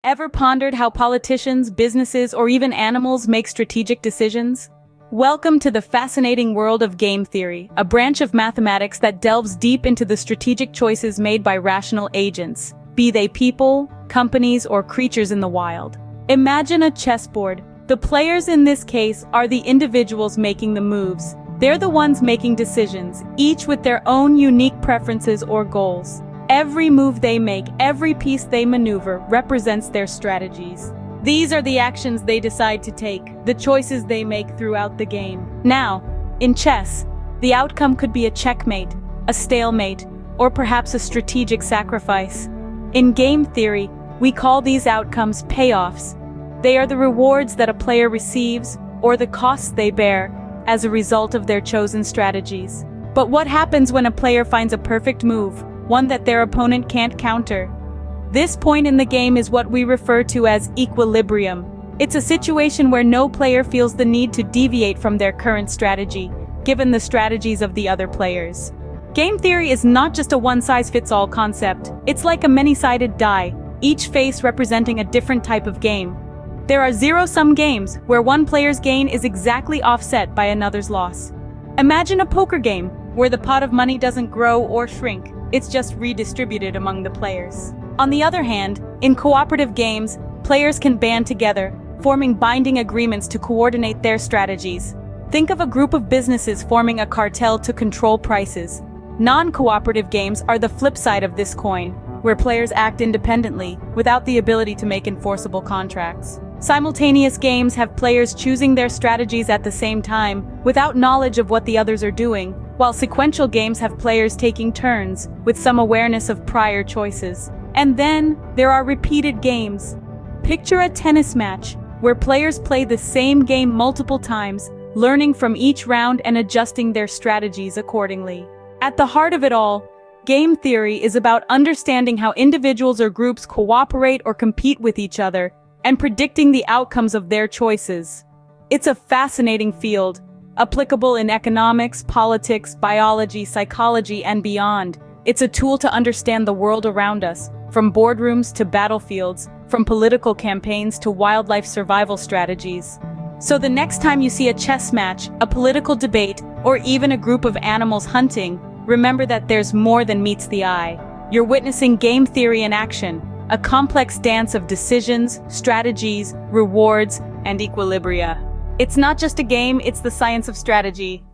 Ever pondered how politicians, businesses, or even animals make strategic decisions? Welcome to the fascinating world of game theory, a branch of mathematics that delves deep into the strategic choices made by rational agents, be they people, companies, or creatures in the wild. Imagine a chessboard. The players in this case are the individuals making the moves. They're the ones making decisions, each with their own unique preferences or goals. Every move they make, every piece they maneuver, represents their strategies. These are the actions they decide to take, the choices they make throughout the game. Now, in chess, the outcome could be a checkmate, a stalemate, or perhaps a strategic sacrifice. In game theory, we call these outcomes payoffs. They are the rewards that a player receives, or the costs they bear, as a result of their chosen strategies. But what happens when a player finds a perfect move, one that their opponent can't counter? This point in the game is what we refer to as equilibrium. It's a situation where no player feels the need to deviate from their current strategy, given the strategies of the other players. Game theory is not just a one-size-fits-all concept. It's like a many-sided die, each face representing a different type of game. There are zero-sum games, where one player's gain is exactly offset by another's loss. Imagine a poker game, where the pot of money doesn't grow or shrink, it's just redistributed among the players. On the other hand, in cooperative games, players can band together, forming binding agreements to coordinate their strategies. Think of a group of businesses forming a cartel to control prices. Non-cooperative games are the flip side of this coin, where players act independently, without the ability to make enforceable contracts. Simultaneous games have players choosing their strategies at the same time, without knowledge of what the others are doing, while sequential games have players taking turns, with some awareness of prior choices. And then, there are repeated games. Picture a tennis match, where players play the same game multiple times, learning from each round and adjusting their strategies accordingly. At the heart of it all, game theory is about understanding how individuals or groups cooperate or compete with each other, and predicting the outcomes of their choices. It's a fascinating field, applicable in economics, politics, biology, psychology, and beyond. It's a tool to understand the world around us, from boardrooms to battlefields, from political campaigns to wildlife survival strategies. So the next time you see a chess match, a political debate, or even a group of animals hunting, remember that there's more than meets the eye. You're witnessing game theory in action, a complex dance of decisions, strategies, rewards, and equilibria. It's not just a game, it's the science of strategy.